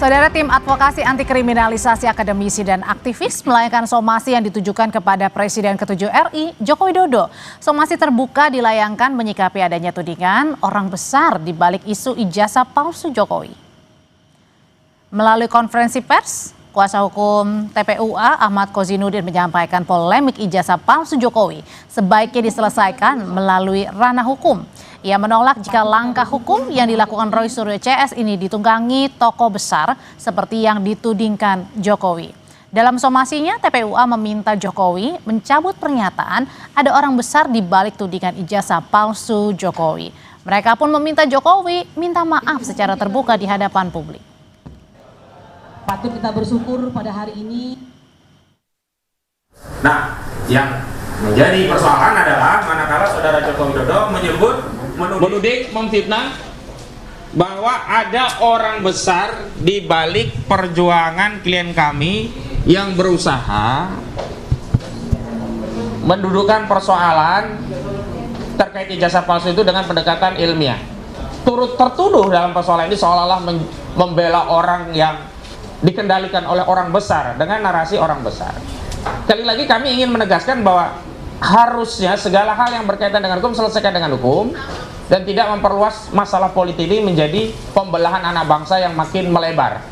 Saudara, tim advokasi anti kriminalisasi akademisi dan aktivis melayangkan somasi yang ditujukan kepada Presiden ke-7 RI, Joko Widodo. Somasi terbuka dilayangkan menyikapi adanya tudingan orang besar di balik isu ijazah palsu Jokowi. Melalui konferensi pers, kuasa hukum TPUA Ahmad Kozinudin menyampaikan polemik ijazah palsu Jokowi sebaiknya diselesaikan melalui ranah hukum. Ia menolak jika langkah hukum yang dilakukan Roy Suryo CS ini ditunggangi tokoh besar seperti yang ditudingkan Jokowi. Dalam somasinya, TPUA meminta Jokowi mencabut pernyataan ada orang besar di balik tudingan ijazah palsu Jokowi. Mereka pun meminta Jokowi minta maaf secara terbuka di hadapan publik. Patut kita bersyukur pada hari ini. Nah, yang menjadi persoalan adalah manakala saudara Joko Widodo menuding, memfitnah bahwa ada orang besar di balik perjuangan klien kami yang berusaha mendudukan persoalan terkait ijazah palsu itu dengan pendekatan ilmiah. Turut tertuduh dalam persoalan ini seolah-olah membela orang yang dikendalikan oleh orang besar dengan narasi orang besar. Sekali lagi kami ingin menegaskan bahwa harusnya segala hal yang berkaitan dengan hukum selesaikan dengan hukum dan tidak memperluas masalah politik ini menjadi pembelahan anak bangsa yang makin melebar.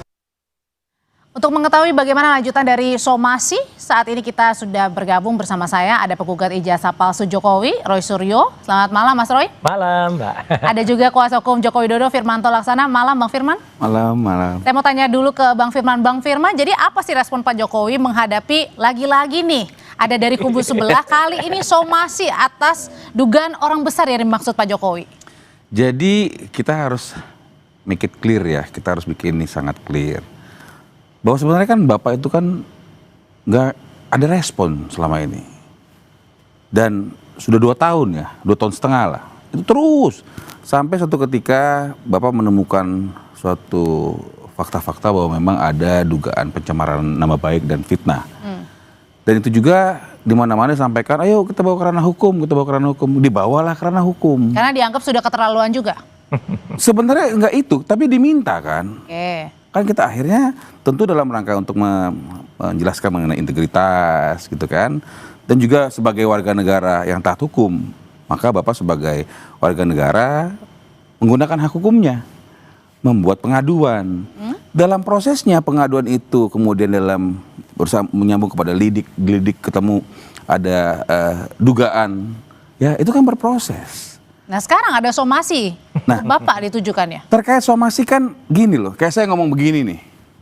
Untuk mengetahui bagaimana lanjutan dari somasi, saat ini kita sudah bergabung bersama saya ada penggugat ijazah palsu Jokowi, Roy Suryo. Selamat malam Mas Roy. Malam Mbak. Ada juga kuasa hukum Joko Widodo Firmanto Laksana. Malam Bang Firman. Malam. Saya mau tanya dulu ke Bang Firman. Bang Firman, jadi apa sih respon Pak Jokowi menghadapi lagi-lagi nih ada dari kubu sebelah kali ini somasi atas dugaan orang besar yang dimaksud Pak Jokowi? Jadi kita harus make it clear ya, kita harus bikin ini sangat clear. Bahwa sebenarnya kan Bapak itu kan nggak ada respon selama ini. Dan sudah 2 tahun ya, 2 tahun setengah lah. Itu terus. Sampai suatu ketika Bapak menemukan suatu fakta-fakta bahwa memang ada dugaan pencemaran nama baik dan fitnah. Dan itu juga di mana-mana disampaikan, ayo kita bawa ke ranah hukum, kita bawa ke ranah hukum. Dibawalah ke ranah hukum. Karena dianggap sudah keterlaluan juga. Sebenarnya enggak itu, tapi diminta kan. Oke. Kan kita akhirnya tentu dalam rangka untuk menjelaskan mengenai integritas gitu kan. Dan juga sebagai warga negara yang taat hukum, maka Bapak sebagai warga negara menggunakan hak hukumnya, membuat pengaduan. Dalam prosesnya pengaduan itu kemudian dalam menyambung kepada lidik ketemu ada dugaan, ya itu kan berproses. Nah sekarang ada somasi, Bapak ditujukannya. Terkait somasi kan gini loh, kayak saya ngomong begini nih,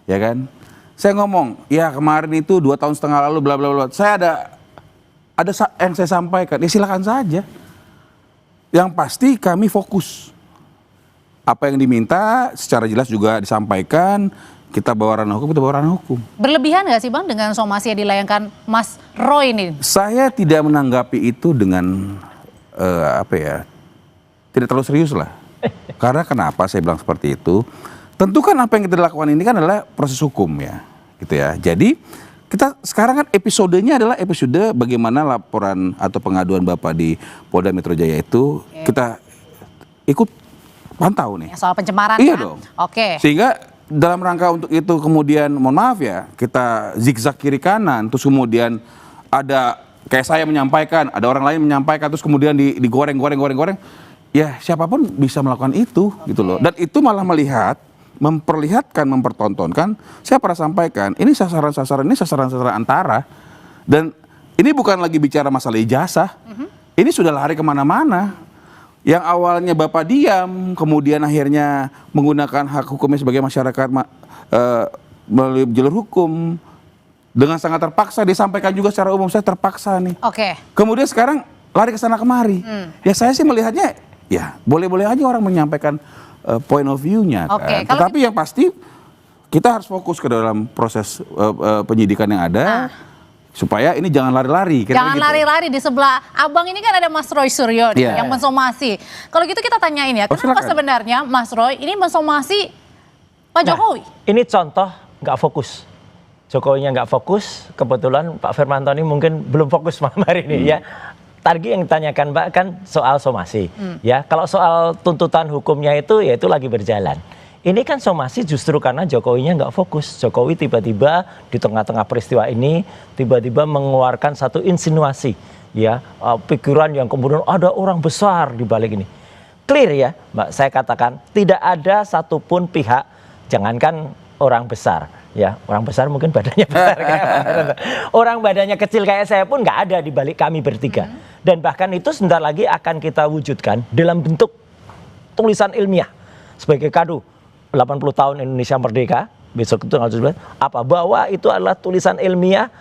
ya kan? Saya ngomong, ya kemarin itu 2 tahun setengah lalu bla bla bla. Saya ada yang saya sampaikan, ya silakan saja. Yang pasti kami fokus. Apa yang diminta secara jelas juga disampaikan, kita bawa ranah hukum, kita bawa ranah hukum. Berlebihan nggak sih Bang dengan somasi yang dilayangkan Mas Roy ini? Saya tidak menanggapi itu dengan tidak terlalu serius lah. Karena kenapa saya bilang seperti itu? Tentu kan apa yang kita lakukan ini kan adalah proses hukum ya, gitu ya. Jadi kita sekarang kan episodenya adalah episode bagaimana laporan atau pengaduan Bapak di Polda Metro Jaya itu kita ikut pantau nih. Soal pencemaran iya kan? Dong. Oke. Sehingga dalam rangka untuk itu kemudian mohon maaf ya, kita zigzag kiri kanan, terus kemudian ada kayak saya menyampaikan, ada orang lain menyampaikan, terus kemudian digoreng. Ya siapapun bisa melakukan itu gitu loh. Dan itu malah memperlihatkan, mempertontonkan. Saya pernah sampaikan, ini sasaran-sasaran antara. Dan ini bukan lagi bicara masalah ijazah. Ini sudah lari kemana-mana. Yang awalnya Bapak diam, kemudian akhirnya menggunakan hak hukumnya sebagai masyarakat melalui jalur hukum. Dengan sangat terpaksa, disampaikan juga secara umum, saya terpaksa nih. Oke. Kemudian sekarang lari ke sana kemari. Ya saya sih melihatnya, ya boleh-boleh aja orang menyampaikan point of view-nya kan. Tetapi yang pasti kita harus fokus ke dalam proses penyidikan yang ada. Supaya ini jangan lari-lari. Jangan lari-lari di sebelah abang ini kan ada Mas Roy Suryo yang mensomasi. Kalau gitu kita tanyain ya, kenapa sebenarnya Mas Roy ini mensomasi Pak Jokowi? Ini contoh nggak fokus. Jokowinya nggak fokus, kebetulan Pak Firmanto ini mungkin belum fokus malam hari ini ya. Tadi yang ditanyakan Mbak kan soal somasi. Ya, kalau soal tuntutan hukumnya itu ya itu lagi berjalan. Ini kan somasi justru karena Jokowinya nggak fokus. Jokowi tiba-tiba di tengah-tengah peristiwa ini tiba-tiba mengeluarkan satu insinuasi, ya, pikiran yang kemudian ada orang besar di balik ini. Clear ya, Mbak, saya katakan tidak ada satupun pihak, jangankan orang besar, ya, orang besar mungkin badannya besar, orang badannya kecil kayak saya pun nggak ada di balik kami bertiga. Dan bahkan itu sebentar lagi akan kita wujudkan dalam bentuk tulisan ilmiah sebagai kado 80 tahun Indonesia Merdeka, besok itu tanggal 17, apa, bahwa itu adalah tulisan ilmiah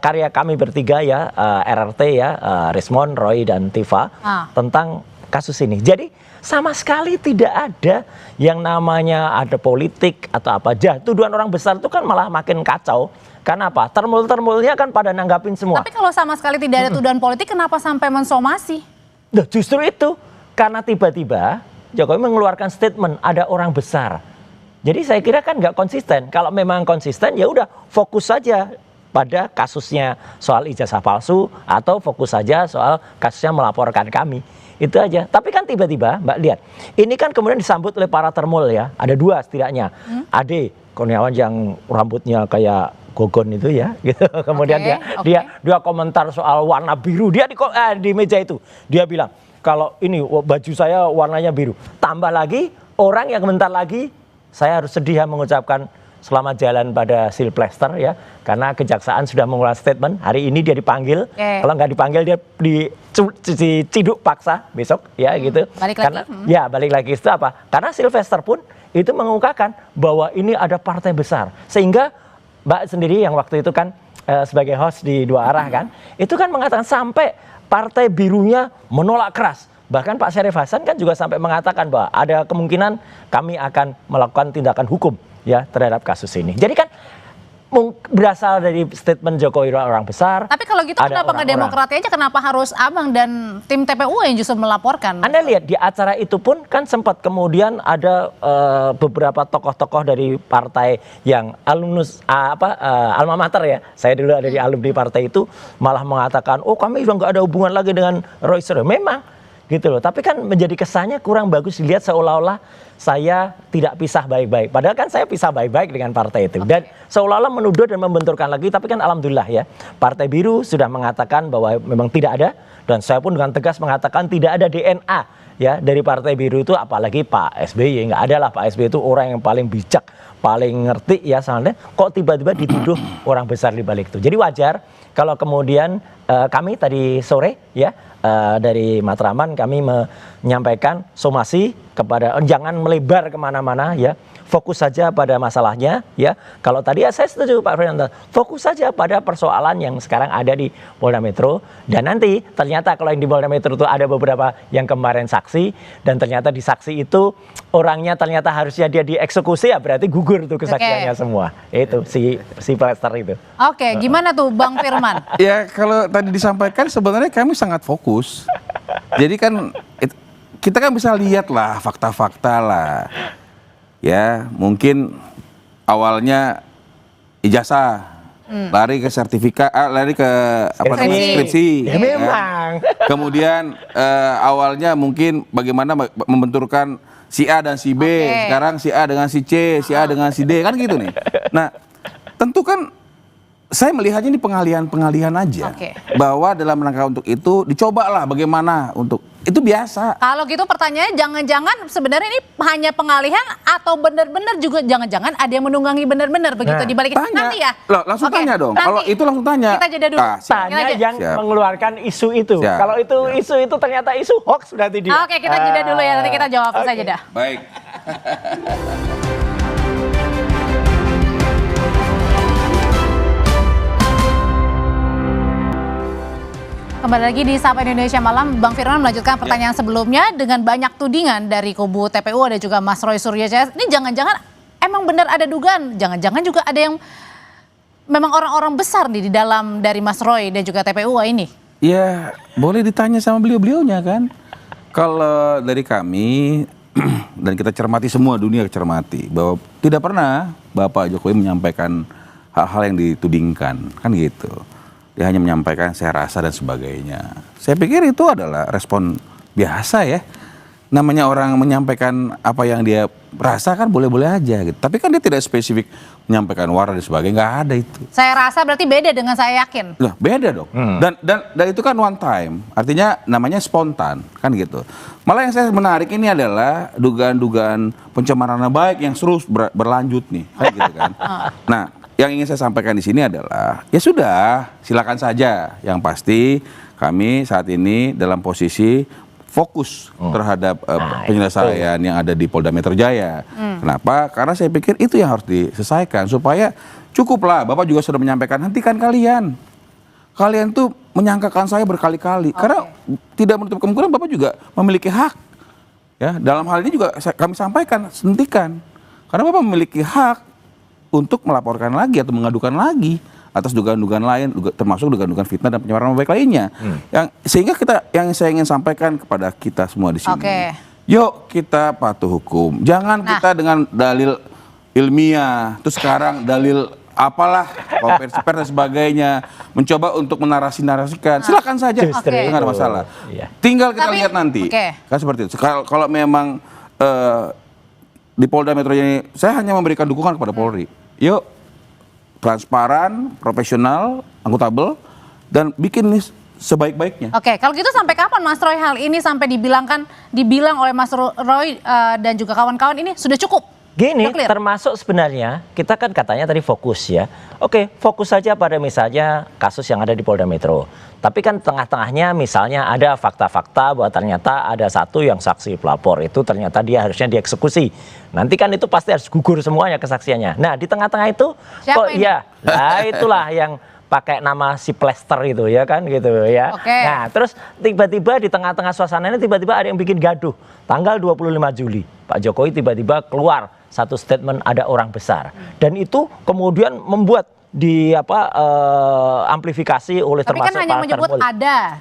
karya kami bertiga, ya, RRT, ya, Rismon, Roy, dan Tifa, tentang kasus ini. Jadi sama sekali tidak ada yang namanya ada politik atau apa aja. Tuduhan orang besar itu kan malah makin kacau. Karena apa? Termul-termulnya kan pada nanggapin semua. Tapi kalau sama sekali tidak ada tuduhan politik, kenapa sampai mensomasi? Nah, justru itu. Karena tiba-tiba Jokowi mengeluarkan statement ada orang besar. Jadi saya kira kan nggak konsisten. Kalau memang konsisten ya udah fokus saja pada kasusnya soal ijazah palsu atau fokus saja soal kasusnya melaporkan kami. Itu aja. Tapi kan tiba-tiba Mbak lihat, ini kan kemudian disambut oleh para termul, ya. Ada dua setidaknya. Ade Kurniawan yang rambutnya kayak Gogon itu, ya, gitu. Kemudian dia komentar soal warna biru. Dia di meja itu dia bilang, kalau ini baju saya warnanya biru. Tambah lagi orang yang komentar lagi, saya harus sedih ya mengucapkan selamat jalan pada Silvester, ya, karena kejaksaan sudah mengeluarkan statement. Hari ini dia dipanggil, kalau nggak dipanggil dia diciduk paksa besok, ya, gitu. Balik karena lagi. ya balik lagi itu apa? Karena Silvester pun itu mengungkapkan bahwa ini ada partai besar, sehingga Mbak sendiri yang waktu itu kan sebagai host di Dua Arah kan, itu kan mengatakan sampai partai birunya menolak keras. Bahkan Pak Syarif Hasan kan juga sampai mengatakan bahwa ada kemungkinan kami akan melakukan tindakan hukum, ya, terhadap kasus ini. Jadi kan berasal dari statement Jokowi orang besar. Tapi kalau gitu kenapa nggak demokrati aja? Kenapa harus Abang dan tim TPU yang justru melaporkan? Anda lihat di acara itu pun kan sempat kemudian ada beberapa tokoh-tokoh dari partai yang alumnus alma mater, ya. Saya dulu ada di alumni partai itu, malah mengatakan, oh kami juga nggak ada hubungan lagi dengan Roy Suryo. Memang gitu loh. Tapi kan menjadi kesannya kurang bagus dilihat seolah-olah saya tidak pisah baik-baik. Padahal kan saya pisah baik-baik dengan partai itu. Dan seolah-olah menuduh dan membenturkan lagi. Tapi kan alhamdulillah, ya, Partai Biru sudah mengatakan bahwa memang tidak ada. Dan saya pun dengan tegas mengatakan tidak ada DNA, ya, dari Partai Biru itu. Apalagi Pak SBY. Nggak ada lah, Pak SBY itu orang yang paling bijak, paling ngerti, ya, soalnya kok tiba-tiba dituduh orang besar di balik itu. Jadi wajar kalau kemudian kami tadi sore, ya, dari Matraman kami menyampaikan somasi kepada jangan melebar kemana-mana, ya, fokus saja pada masalahnya, ya. Kalau tadi, ya, saya setuju Pak Fernando, fokus saja pada persoalan yang sekarang ada di Polda Metro. Dan nanti ternyata kalau yang di Polda Metro itu ada beberapa yang kemarin saksi, dan ternyata di saksi itu orangnya ternyata harusnya dia dieksekusi, ya, berarti gugur tuh kesaksiannya semua. Itu si Plester itu. Oke, gimana tuh Bang Firman? Ya, kalau tadi disampaikan sebenarnya kami sangat fokus. Jadi kan kita kan bisa lihat lah fakta-fakta lah. Ya, mungkin awalnya ijazah, lari ke sertifikat, lari ke skripsi. Ya, memang. Kemudian awalnya mungkin bagaimana membenturkan si A dan si B, sekarang si A dengan si C, si A dengan si D, kan gitu nih. Nah, tentu kan saya melihatnya ini pengalihan aja, bahwa dalam rangka untuk itu dicobalah bagaimana untuk itu biasa. Kalau gitu pertanyaannya, jangan-jangan sebenarnya ini hanya pengalihan atau benar-benar juga jangan-jangan ada yang menunggangi benar-benar begitu di balik itu nanti, ya? Loh, langsung tanya dong. Kalau itu langsung tanya. Kita jeda dulu. Tanya yang mengeluarkan isu itu. Kalau itu isu itu ternyata isu hoax berarti dia. Oke, kita jeda dulu, ya. Nanti kita jawab saja jeda. Baik. Kembali lagi di Sapa Indonesia Malam, Bang Firman melanjutkan pertanyaan sebelumnya dengan banyak tudingan dari kubu TPU ada juga Mas Roy Suryo. Ini jangan-jangan emang benar ada dugaan, jangan-jangan juga ada yang memang orang-orang besar nih di dalam dari Mas Roy dan juga TPU ini. Ya, boleh ditanya sama beliau-beliaunya kan. Kalau dari kami dan kita cermati, semua dunia cermati, bahwa tidak pernah Bapak Jokowi menyampaikan hal-hal yang ditudingkan, kan gitu. Dia hanya menyampaikan saya rasa dan sebagainya. Saya pikir itu adalah respon biasa, ya. namanya orang menyampaikan apa yang dia rasa kan boleh-boleh aja gitu. Tapi kan dia tidak spesifik menyampaikan warna dan sebagainya, nggak ada itu. Saya rasa berarti beda dengan saya yakin. Lah beda dong. Dan itu kan one time, artinya namanya spontan kan gitu. Malah yang saya menarik ini adalah dugaan-dugaan pencemaran nama baik yang terus berlanjut nih, kan gitu kan. Nah, yang ingin saya sampaikan di sini adalah ya sudah, silakan saja. Yang pasti kami saat ini dalam posisi fokus terhadap penyelesaian yang ada di Polda Metro Jaya. Kenapa? Karena saya pikir itu yang harus diselesaikan supaya cukuplah. Bapak juga sudah menyampaikan, hentikan kalian. Kalian tuh menyangkakan saya berkali-kali. Karena tidak menutup kemungkinan Bapak juga memiliki hak. Ya, dalam hal ini juga kami sampaikan, hentikan. Karena Bapak memiliki hak untuk melaporkan lagi atau mengadukan lagi atas dugaan-dugaan lain, termasuk dugaan-dugaan fitnah dan pencemaran nama baik lainnya. Sehingga yang saya ingin sampaikan kepada kita semua di sini, yuk kita patuh hukum. Jangan kita dengan dalil ilmiah, terus sekarang dalil apalah, konversi pers dan sebagainya, mencoba untuk menarasi-narasikan. Silakan saja, nggak ada masalah. Tinggal kita lihat nanti, kan seperti itu. Kalau memang di Polda Metro ini, saya hanya memberikan dukungan kepada Polri. Yuk, transparan, profesional, akuntabel, dan bikin ini sebaik-baiknya. Oke, kalau gitu sampai kapan Mas Roy hal ini sampai dibilang oleh Mas Roy dan juga kawan-kawan ini sudah cukup? Gini, termasuk sebenarnya kita kan katanya tadi fokus ya. Oke, fokus saja pada misalnya kasus yang ada di Polda Metro. Tapi kan tengah-tengahnya misalnya ada fakta-fakta bahwa ternyata ada satu yang saksi pelapor itu ternyata dia harusnya dieksekusi. Nanti kan itu pasti harus gugur semuanya kesaksiannya. Nah di tengah-tengah itu kok iya, nah itulah yang pakai nama si Plester itu ya kan gitu ya. Nah terus tiba-tiba di tengah-tengah suasana ini tiba-tiba ada yang bikin gaduh. Tanggal 25 Juli Pak Jokowi tiba-tiba keluar satu statement ada orang besar. Dan itu kemudian membuat amplifikasi oleh tapi termasuk kan hanya menyebut ada.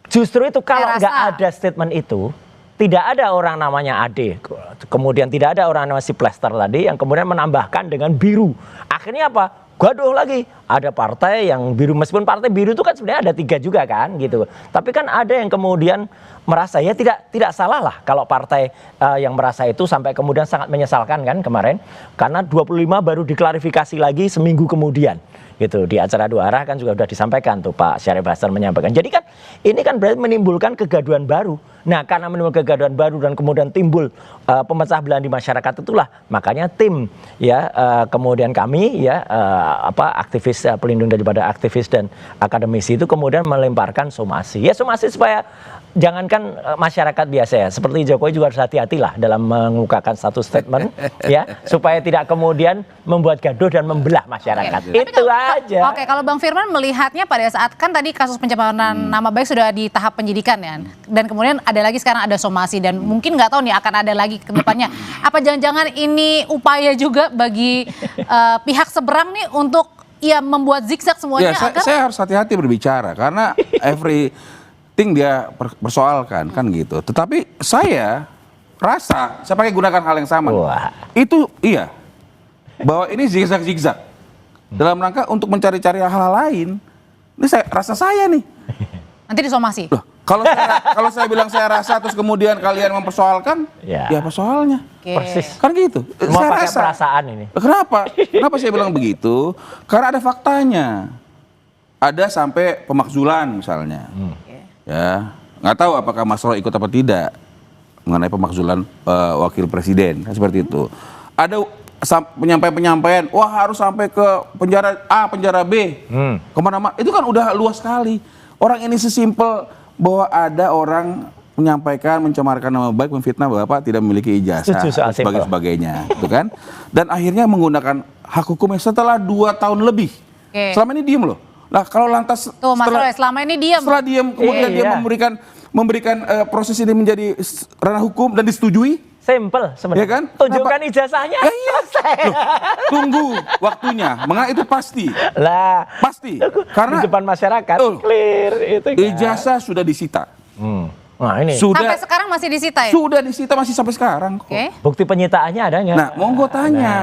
Justru itu kalau nggak ada statement itu, tidak ada orang namanya Ade, kemudian tidak ada orang namanya si Plester tadi yang kemudian menambahkan dengan biru. Akhirnya apa? Gaduh lagi. Ada partai yang biru, meskipun partai biru itu kan sebenarnya ada 3 juga kan gitu. Tapi kan ada yang kemudian merasa ya tidak salah lah kalau partai yang merasa itu sampai kemudian sangat menyesalkan kan kemarin. Karena 25 baru diklarifikasi lagi seminggu kemudian. Gitu di acara Dua Arah kan juga sudah disampaikan tuh Pak Syarif Hasan menyampaikan. Jadi kan ini kan berarti menimbulkan kegaduhan baru. Nah karena menimbulkan kegaduhan baru dan kemudian timbul pemecah belah di masyarakat itulah makanya tim ya kemudian kami ya aktivis pelindung daripada aktivis dan akademisi itu kemudian melemparkan somasi. Ya somasi supaya jangankan masyarakat biasa ya, seperti Jokowi juga harus hati-hatilah dalam mengemukakan satu statement ya, supaya tidak kemudian membuat gaduh dan membelah masyarakat. Itu aja. Oke, kalau Bang Firman melihatnya pada saat kan tadi kasus pencemaran nama baik sudah di tahap penyidikan ya, dan kemudian ada lagi sekarang ada somasi dan mungkin nggak tahu nih akan ada lagi ke depannya. Apa jangan-jangan ini upaya juga bagi pihak seberang nih untuk ya membuat zigzag semuanya? Ya, saya harus hati-hati berbicara karena dia persoalkan kan gitu. Tetapi saya rasa saya pakai gunakan hal yang sama. Itu iya bahwa ini zigzag dalam rangka untuk mencari-cari hal-hal lain. Ini rasa saya nih. Nanti disomasi. Loh, kalau saya bilang saya rasa terus kemudian kalian mempersoalkan, ya apa soalnya? Persis. Kan gitu. Semua saya pakai rasa. perasaan ini. Kenapa? Kenapa saya bilang begitu? Karena ada faktanya. Ada sampai pemakzulan misalnya. Ya, nggak tahu apakah Mas Roy ikut apa tidak mengenai pemakzulan wakil presiden, kan seperti itu. Ada penyampaian, wah harus sampai ke penjara A, penjara B, kemana-mana. Itu kan udah luas sekali. Orang ini sesimpel bahwa ada orang menyampaikan, mencemarkan nama baik, memfitnah Bapak tidak memiliki ijazah, sebagainya, gitu kan? Dan akhirnya menggunakan hak hukumnya setelah 2 tahun lebih. Selama ini diem loh. Lah kalau lantas tuh Mas Roy selama ini diam. Setelah diam kemudian dia memberikan proses ini menjadi ranah hukum dan disetujui. Simple sebenarnya. Ya kan? Tunjukkan ijazahnya. Ya, iya. Loh, tunggu waktunya. Mengenai itu pasti. Lah, pasti. Karena di depan masyarakat clear itu kan. Ijazah sudah disita. Nah ini. Sampai sekarang masih disita ya? Sudah disita masih sampai sekarang kok. Bukti penyitaannya ada nggak? Nah, monggo tanya.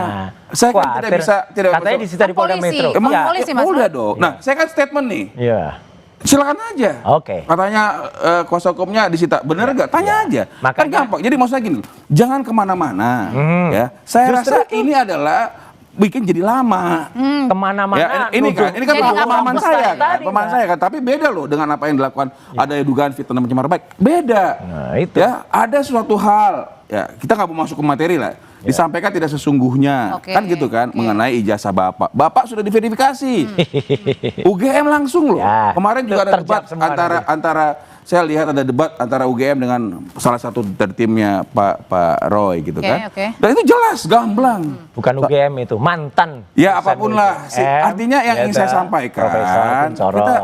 Saya kan tidak bisa katanya disita di Polda Metro. Emang polisi Mas. Polda dong. Nah, saya kan statement nih. Iya. Silakan aja. Oke. Katanya kuasa hukumnya disita, bener nggak? Tanya aja. Kan Makanya- gampang. Jadi maksudnya gini, jangan kemana-mana. Ya, saya Justru rasa ini adalah bikin jadi lama. Kemana-mana. Ya, ini kan Jadi pemahaman orang saya besar kan, tadi, pemahaman Pak. saya kan. Tapi beda loh dengan apa yang dilakukan. Ada dugaan fitnah dan pencemaran baik. Beda. Nah, itu. Ya, ada suatu hal. Ya, kita nggak mau masuk ke materi lah. Disampaikan tidak sesungguhnya, Oke, kan gitu kan, oke. mengenai ijazah bapak. Bapak sudah diverifikasi. UGM langsung loh. Ya, Kemarin juga ada terjawab debat semua antara saya lihat ada debat antara UGM dengan salah satu dari timnya Pak Roy gitu Oke, kan. oke. Dan itu jelas, gamblang. Bukan UGM itu, mantan. Ya dosen apapun lah. UGM, Artinya yang ingin saya Profesor sampaikan, Kuncoro. kita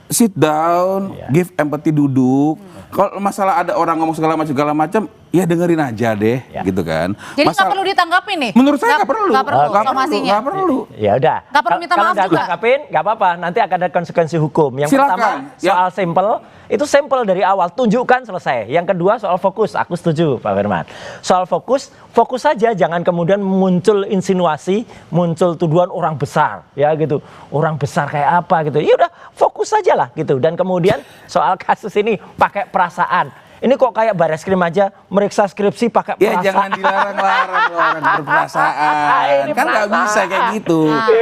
sit down, Iya. give empathy, duduk. Kalau masalah ada orang ngomong segala macam, ya dengerin aja deh, Ya. gitu kan. Jadi nggak perlu ditanggapi nih? Menurut saya nggak perlu. Nggak perlu Nggak somasinya. nggak perlu. Ya udah. Nggak perlu minta Kalau maaf nggak juga? ditangkapin, nggak apa-apa. Nanti akan ada konsekuensi hukum. Yang Silakan. pertama soal simple, itu simple dari awal. Tunjukkan selesai. Yang kedua soal fokus. Aku setuju Pak Firman. Soal fokus saja. Jangan kemudian muncul insinuasi, muncul tuduhan orang besar, ya gitu. Orang besar kayak apa gitu. Ya udah fokus saja lah gitu. Dan kemudian soal kasus ini pakai perasaan. Ini kok kayak Bareskrim aja meriksa skripsi pakai Ya perasaan. jangan dilarang-larang orang berperasaan. Ini Kan nggak perasaan. bisa kayak gitu.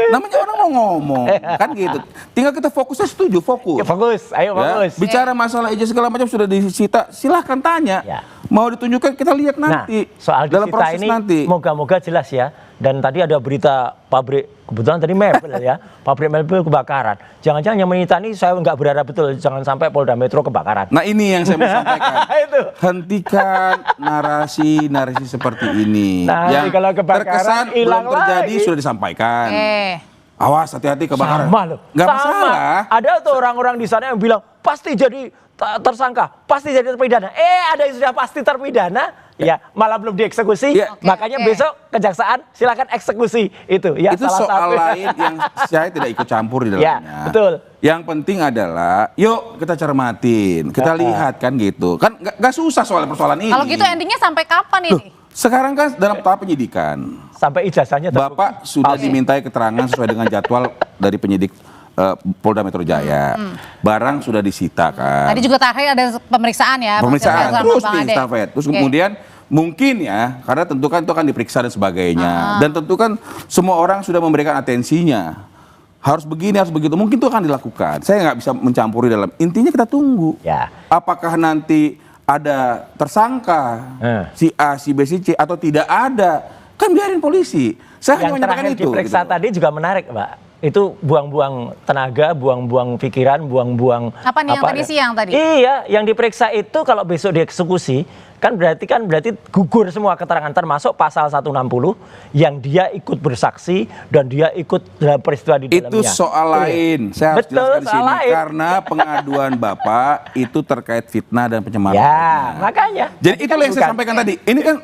Namanya orang mau ngomong, kan gitu. Tinggal kita fokusnya setuju, fokus. Ya, fokus, ayo Ya, fokus. bicara masalah ijazah segala macam sudah disita, silahkan tanya. Ya. Mau ditunjukkan kita lihat nanti. Nah, soal dalam disita proses ini nanti. moga-moga jelas ya. Dan tadi ada berita pabrik, kebetulan tadi mebel ya, pabrik mebel kebakaran. Jangan-jangan yang menyita ini saya nggak berharap betul, jangan sampai Polda Metro kebakaran. Nah ini yang saya mau sampaikan. Itu. Hentikan narasi seperti ini. Nah, yang kalau kebakaran, terkesan belum hilang terjadi lagi. sudah disampaikan. Oke. Awas hati-hati kebakaran. Sama loh. Nggak Sama. masalah. Ada tuh orang-orang di sana yang bilang pasti jadi tersangka, pasti jadi terpidana. Ada yang sudah pasti terpidana, ya malah belum dieksekusi. Ya. Oke, Makanya oke. besok kejaksaan silakan eksekusi itu. Ya Itu salah soal satu. lain yang saya tidak ikut campur di Ya, dalamnya. betul. Yang penting adalah, yuk kita cermatin, kita lihat kan gitu. Kan nggak susah soal persoalan ini. Kalau gitu endingnya sampai kapan Loh, ini? sekarang kan dalam tahap penyidikan. Sampai ijazahnya terbukti. Bapak sudah dimintai keterangan sesuai dengan jadwal dari penyidik Polda Metro Jaya. Barang sudah disita kan. Tadi juga terakhir ada pemeriksaan ya. Pemeriksaan sama terus Bang nih Ade. Stafet. Terus Oke. kemudian mungkin ya, karena tentu kan itu akan diperiksa dan sebagainya. Dan tentu kan semua orang sudah memberikan atensinya. Harus begini, harus begitu. Mungkin itu akan dilakukan. Saya nggak bisa mencampuri dalam. Intinya kita tunggu. Ya. Apakah nanti ada tersangka si A, si B, si C atau tidak ada? Kan biarin polisi. Saya hanya Yang menyampaikan terakhir itu. diperiksa gitu. tadi juga menarik, Pak. Itu buang-buang tenaga, buang-buang pikiran, buang-buang Apa nih yang tadi siang tadi? Iya, yang diperiksa itu kalau besok dieksekusi kan berarti gugur semua keterangan termasuk pasal 160 yang dia ikut bersaksi dan dia ikut dalam peristiwa di dalamnya. Itu soal lain. Saya harus Betul, jelaskan di soal sini lain. karena pengaduan Bapak itu terkait fitnah dan pencemaran. Ya, baiknya. makanya. Jadi itu yang saya Bukan. sampaikan tadi. Ini kan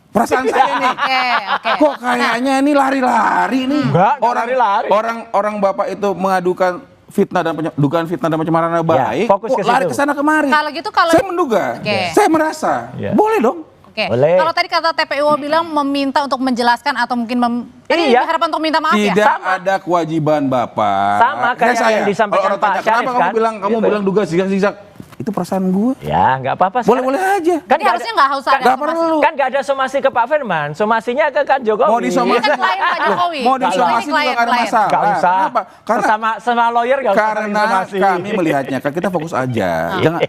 perasaan saya nih. Oke. Kok kayaknya ini lari-lari nih. Enggak lari-lari. Orang Bapak itu mengadukan dugaan fitnah dan pencemaran nama baik. fokus kok ke lari situ. ke sana kemari. Kalau gitu, kalau- saya menduga. Oke. Saya merasa. Ya. Boleh dong. Oke. Boleh. Kalau tadi kata TPU bilang meminta untuk menjelaskan atau mungkin tadi Iya. harapan untuk minta maaf ya? Tidak ada kewajiban Bapak. Sama kayak yang disampaikan Kalau orang Pak tanya, Syarif, kenapa kan? kamu Gitu. bilang duga zigzag? Itu perasaan gue. Ya, nggak apa-apa. Boleh-boleh aja. Jadi harusnya nggak harus ada Nggak somasi. perlu. Kan nggak ada somasi ke Pak Firman, somasinya ke kan Jokowi. Mau disomasi. Ini kan klien Pak Jokowi. Mau Ini disomasi juga klien, nggak ada klien. masalah. Nggak usah. Kenapa? Karena sama lawyer nggak usah karena somasi. kami melihatnya, kan kita fokus aja. Jangan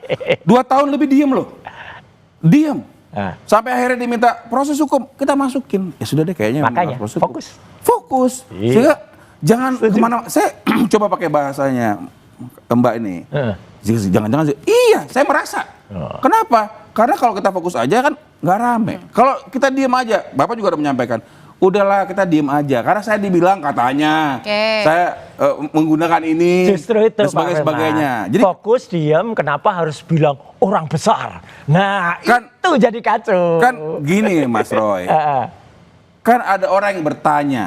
2 tahun lebih diem loh. Diem. Nah. Sampai akhirnya diminta proses hukum, kita masukin. Ya sudah deh kayaknya. Makanya, proses hukum. fokus. Fokus. Iya. Sehingga jangan kemana. Saya coba pakai bahasanya Mbak ini. Jangan-jangan sih. Iya, saya merasa. Kenapa? Karena kalau kita fokus aja kan nggak rame. Kalau kita diem aja, Bapak juga udah menyampaikan. Udahlah kita diem aja. Karena saya dibilang katanya, Oke. saya menggunakan ini Justru itu dan sebagainya. Pak Firman. Jadi fokus diam, kenapa harus bilang orang besar? Nah, Kan- itu jadi kacau. kan gini Mas Roy. Kan ada orang yang bertanya.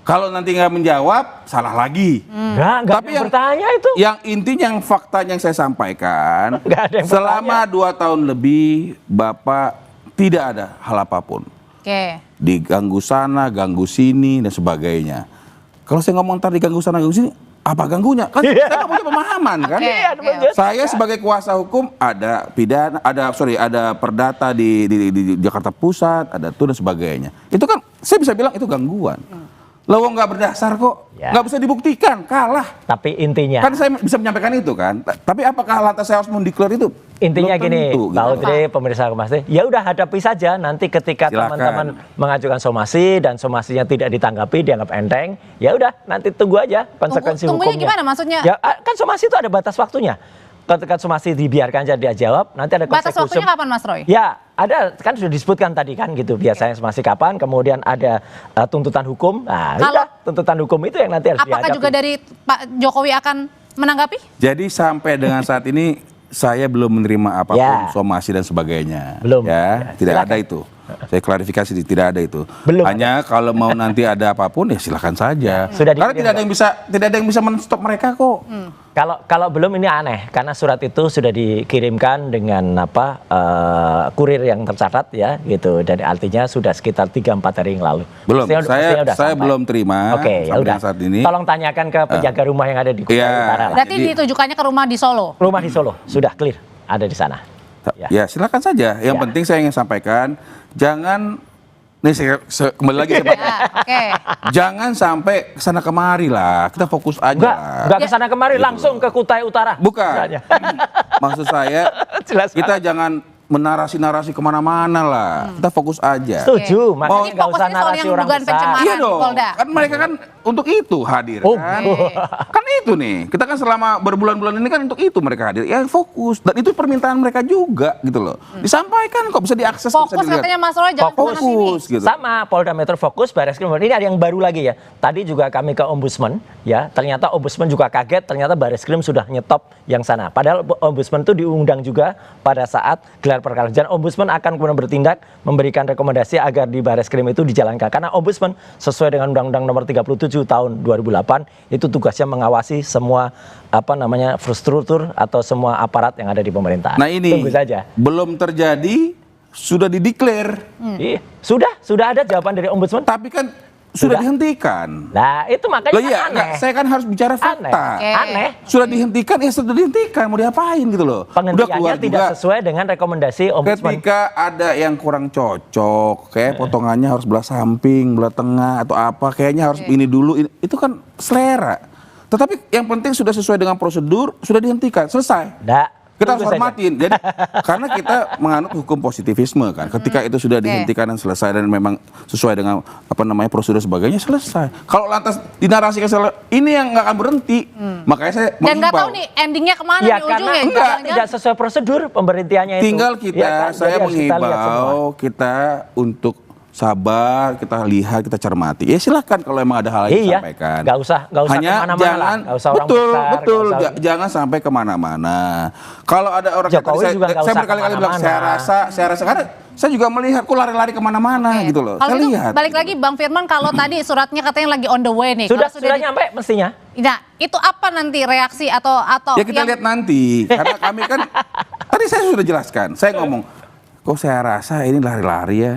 Kalau nanti nggak menjawab, salah lagi. Nggak Tapi ada yang bertanya itu. Yang intinya yang faktanya yang saya sampaikan, Nggak ada yang selama 2 tahun lebih Bapak tidak ada hal apapun. Oke. Diganggu sana, ganggu sini dan sebagainya. Kalau saya ngomong ntar diganggu sana, ganggu sini, Apa ganggunya? Kan saya nggak punya pemahaman kan. Saya sebagai kuasa hukum ada pidana, ada perdata di Jakarta Pusat, ada itu dan sebagainya. Itu kan saya bisa bilang itu gangguan. Lawang nggak berdasar kok, nggak bisa dibuktikan, kalah. Tapi intinya Kan saya bisa menyampaikan itu kan. Tapi apakah lantas saya harus mendeklar itu? intinya Belum gini, tentu, Pak gitu. Udri, pemirsa Kompas TV, ya udah hadapi saja nanti ketika Silakan. teman-teman mengajukan somasi dan somasinya tidak ditanggapi, dianggap enteng, ya udah nanti tunggu aja konsekuensi Tunggunya hukumnya. gimana maksudnya? Ya kan somasi itu ada batas waktunya. Ketika somasi dibiarkan saja dia jawab, nanti ada Batas konsekuensi. waktunya kapan, Mas Roy? Ya, ada kan sudah disebutkan tadi kan gitu. Biasanya somasi kapan, kemudian ada tuntutan hukum. Nah, Kalau- udah, tuntutan hukum itu yang nanti harus Apakah dihadapi. juga dari Pak Jokowi akan menanggapi? Jadi sampai dengan saat ini saya belum menerima apapun Ya. somasi dan sebagainya. Belum. Ya, Ya, tidak silakan. ada itu. Saya klarifikasi tidak ada itu. Belum Hanya kalau mau nanti ada apapun ya silakan saja. Sudah Karena dikirim, tidak ada yang bisa men-stop mereka kok. Kalau belum ini aneh karena surat itu sudah dikirimkan dengan kurir yang tercatat ya gitu dan artinya sudah sekitar 3-4 hari yang lalu. Belum. Mestinya udah Saya sampai. belum terima Oke, ya sampai udah. dengan saat ini. Tolong tanyakan ke penjaga rumah yang ada di Kutai Iya. Utara. lah. Berarti Jadi- ditujukannya ke rumah di Solo. Rumah di Solo sudah clear ada di sana. Ya silakan saja. Yang Ya. penting saya ingin sampaikan, jangan nih kembali lagi saya Ya, oke. jangan sampai kesana kemari lah. Kita fokus aja. Enggak kesana kemari langsung ke Kutai Utara. Bukan. Sebenarnya. Maksud saya Jelas kita jangan menarasi-narasi kemana-mana lah. Kita fokus aja. Setuju, Jadi makanya nggak usah fokusnya soal narasi yang orang dugaan besar. pencemaran. Iya di dong. Polda. Kan mereka kan untuk itu hadir. Oh, Kan itu nih. Kita kan selama berbulan-bulan ini kan untuk itu mereka hadir. Ya fokus. Dan itu permintaan mereka juga gitu loh. Disampaikan kok bisa diakses. bisa Fokus dilihat. katanya Mas Roy, jangan kesana sini. Fokus gitu. Sama Polda Metro fokus Barreskrim. Ini ada yang baru lagi ya. Tadi juga kami ke Ombudsman ya. Ternyata Ombudsman juga kaget. Ternyata Barreskrim sudah nyetop yang sana. Padahal Ombudsman itu diundang juga pada saat gelar perkara. Dan Ombudsman akan kemudian bertindak memberikan rekomendasi agar di Barreskrim itu dijalankan. Karena Ombudsman sesuai dengan Undang-Undang Nomor 37 Tahun 2008 itu tugasnya mengawasi semua struktur atau semua aparat yang ada di pemerintahan. Nah ini Tunggu saja. belum terjadi sudah dideklar. Iya, sudah ada jawaban dari Ombudsman. Tapi kan sudah Sudah. dihentikan. Nah, itu makanya Loh kan iya, aneh. enggak, saya kan harus bicara fakta. Oke. Aneh. Sudah dihentikan, ya sudah dihentikan. Mau diapain gitu loh. Udah Penghentiannya keluar tidak juga. sesuai dengan rekomendasi Ombudsman. Ketika ada yang kurang cocok, kayak potongannya harus belah samping, belah tengah, atau apa, kayaknya harus ini dulu. Itu kan selera. Tetapi yang penting sudah sesuai dengan prosedur, sudah dihentikan, selesai. Nggak, Kita harus tunggu saja. hormatin. Jadi karena kita menganut hukum positivisme kan. Ketika itu sudah dihentikan dan selesai dan memang sesuai dengan prosedur sebagainya, selesai. Kalau lantas dinarasikan ini yang nggak akan berhenti. Makanya saya Dan nggak mengimbau. tahu nih endingnya kemana Ya nih karena ujungnya. enggak, Jangan-jangan- tidak sesuai prosedur pemberhentiannya itu. Tinggal kita, Ya kan? saya Jadi harus kita lihat semua. mengimbau kita untuk sabar, kita lihat, kita cermati. Ya silahkan kalau emang ada hal yang Iya, disampaikan. nggak usah Hanya kemana-mana lah. jangan, Nggak usah orang betul, besar, betul, nggak usah- jangan sampai kemana-mana. Kalau ada orang Jokowi juga nggak saya usah berkali-kali bilang, kemana-mana. saya rasa, karena saya juga melihat kok lari-lari kemana-mana Oke. gitu loh. Kalau Saya itu lihat. balik lagi Bang Firman, kalau tadi suratnya katanya lagi on the way nih. Sudah Kalau nyampe mestinya. Nah, itu apa nanti reaksi atau Ya kita yang- lihat nanti, karena kami kan tadi saya sudah jelaskan. Saya ngomong, kok saya rasa ini lari-lari ya,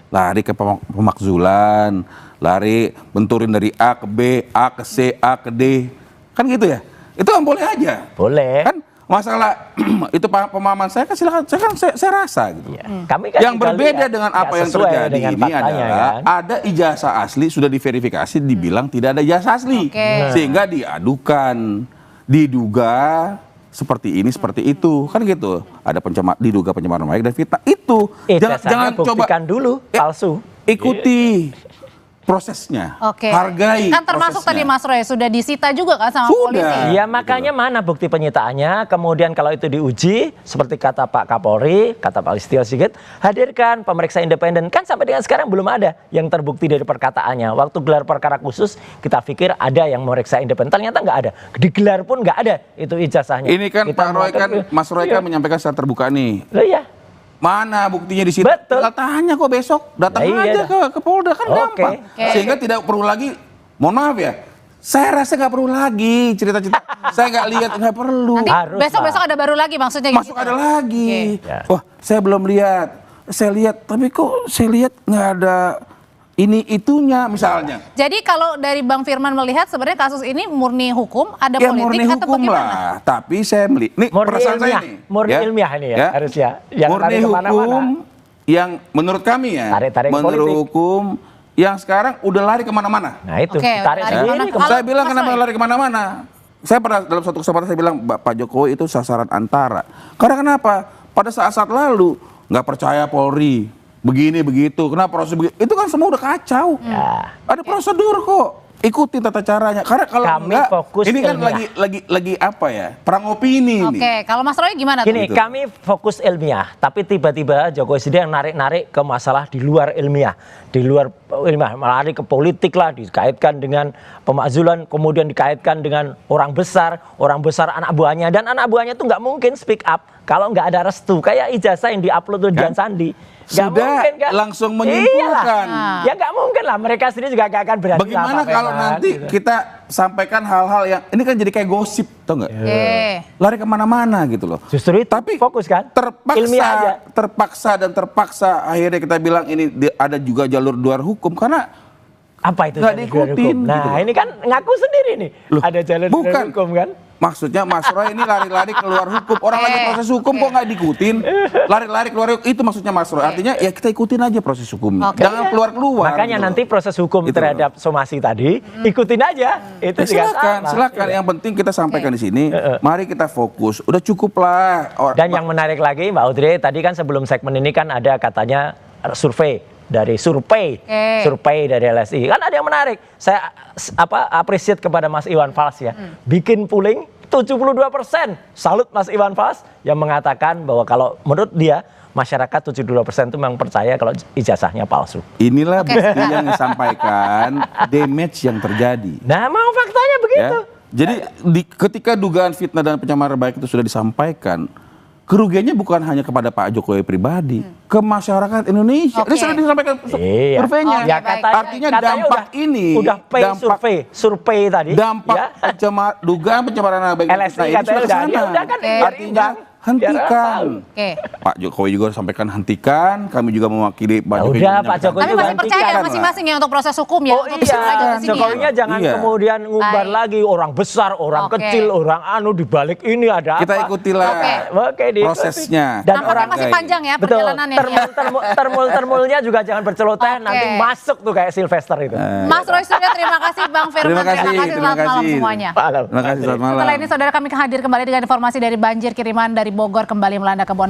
lari ke pemakzulan, lari benturin dari A ke B, A ke C, A ke D, kan gitu ya? Itu kan boleh aja, Boleh. kan? Masalah itu pemahaman saya kan silakan, saya rasa gitu. Ya, kami kan Yang juga berbeda lihat, dengan nggak apa yang sesuai terjadi dengan ini faktanya, adalah kan? ada ijazah asli sudah diverifikasi dibilang tidak ada ijazah asli, Oke. sehingga diadukan, diduga seperti ini seperti itu kan gitu, ada diduga pencemaran baik dan fitnah itu Ijazahnya buktikan dulu palsu. ikuti prosesnya, Oke. hargai Kan termasuk prosesnya. tadi Mas Roy sudah disita juga kan sama Sudah. polisi. Ya makanya mana bukti penyitaannya, kemudian kalau itu diuji, seperti kata Pak Kapolri, kata Pak Listio Sigit, hadirkan pemeriksa independen. Kan sampai dengan sekarang belum ada yang terbukti dari perkataannya. Waktu gelar perkara khusus, kita pikir ada yang memeriksa independen, ternyata nggak ada. Digelar pun nggak ada itu ijazahnya. Ini kan Kita Pak Roy kan, mengatakan- Mas Roy Iya. kan menyampaikan secara terbuka nih. Loh iya. Mana buktinya di situ? Betul. Tinggal tanya kok besok, datang Nah, iya aja dah. ke Polda kan Oke. gampang. Oke. Sehingga tidak perlu lagi, mohon maaf ya, saya rasa nggak perlu lagi cerita-cerita. Saya nggak lihat, nggak perlu. Nanti Harus, besok-besok ada baru lagi maksudnya Masuk gitu. ada lagi. Oke. Ya. Wah, saya belum lihat. Saya lihat, tapi kok saya lihat nggak ada ini itunya misalnya. Jadi kalau dari Bang Firman melihat sebenarnya kasus ini murni hukum, ada Ya politik murni atau hukum bagaimana? lah, tapi saya melihat, nih Murni perasaan saya ilmiah, nih. murni ilmiah ini ya, harusnya. Yang Murni lari kemana-mana. hukum yang menurut kami ya, Tarik-tarik menurut politik. hukum yang sekarang udah lari kemana-mana. Nah itu, Oke, tarik lari sendiri. kemana? kemana. Saya bilang Mas kenapa Roy? lari kemana-mana. Saya pernah dalam suatu kesempatan saya bilang Pak Jokowi itu sasaran antara. Karena kenapa? Pada saat-saat lalu nggak percaya Polri, begini begitu. Kenapa proses begitu? Itu kan semua udah kacau. Ya. Ada prosedur kok. Ikuti tata caranya. Karena kalau Kami enggak, fokus ini kan ilmiah. lagi apa ya? Perang opini ini. Oke, kalau Mas Roy gimana Gini, tuh? kami fokus ilmiah, tapi tiba-tiba Jokowi sedang narik-narik ke masalah di luar ilmiah. Di luar ilmiah, lari ke politik lah, dikaitkan dengan pemakzulan, kemudian dikaitkan dengan orang besar anak buahnya. Dan anak buahnya itu nggak mungkin speak up kalau nggak ada restu. Kayak ijazah yang diupload tuh Dian Sandi. Nggak Sudah mungkin, kan? langsung menyimpulkan. Iyalah. Ya nggak mungkin lah, mereka sendiri juga nggak akan berani. Bagaimana lah, Pak kalau Firman, nanti gitu. kita sampaikan hal-hal yang ini kan jadi kayak gosip, tau nggak? Oke. Lari kemana-mana gitu loh. Justru itu Tapi fokus kan? Ilmiah aja. terpaksa akhirnya kita bilang ini ada juga jalur luar hukum karena Apa itu nggak jalur diikutin hukum? Nah gitu loh. ini kan ngaku sendiri nih. Loh, Ada jalur bukan. hukum kan? Maksudnya Mas Roy ini lari-lari keluar hukum. Orang lagi proses hukum kok nggak diikutin. Lari-lari keluar hukum. Itu maksudnya Mas Roy. Artinya ya kita ikutin aja proses hukumnya. Oke. Jangan keluar-keluar. Makanya gitu nanti loh. proses hukum Gitu terhadap somasi tadi ikutin aja. Itu Ya, juga silakan, sama. silakan. Yang penting kita sampaikan di sini. Mari kita fokus. Udah cukup lah. Dan yang menarik lagi Mbak Audrey, tadi kan sebelum segmen ini kan ada katanya survei dari survei dari LSI. Kan ada yang menarik. Saya appreciate kepada Mas Iwan Fals ya. Bikin polling 72%. Salut Mas Iwan Fals yang mengatakan bahwa kalau menurut dia masyarakat 72% itu memang percaya kalau ijazahnya palsu. Inilah bukti yang disampaikan, damage yang terjadi. Nah, mau faktanya begitu. Ya. Jadi ketika dugaan fitnah dan pencemaran baik itu sudah disampaikan, kerugiannya bukan hanya kepada Pak Jokowi pribadi, ke masyarakat Indonesia. Oke. Ini sudah disampaikan Iya. surveinya. Oke, Ya baik. katanya dampak ini, udah pay survei tadi. dampak ya. dugaan pencemaran nama baik LSI kita ini katanya sudah ke udah, sana. ya udah kan, biar Artinya imbang, biar orang tahu. hentikan. Oke. Pak Jokowi juga sampaikan hentikan, kami juga mewakili Pak Ya Jokowi. udah, juga Pak menyampaikan Jokowi Tapi juga masih percaya hentikan masing-masing ya untuk proses hukum ya? Oh untuk iya, disampaikan di sini ya? Jokowinya jangan Iya. kemudian ngumbar Baik. lagi orang besar, orang Oke. kecil, orang di balik ini ada Kita apa. ikutilah Oke, diikuti. prosesnya. Dan Nampaknya orang masih panjang ya betul, perjalanannya. ya. termul-termulnya juga jangan berceloteh, Oke. nanti masuk tuh kayak Sylvester itu. Mas Roy Suryo, terima kasih. Bang Firman, Terima kasih, selamat malam semuanya. Malam. Terima kasih, selamat malam. Setelah ini saudara kami hadir kembali dengan informasi dari banjir kiriman dari Bogor kembali melanda Kebon.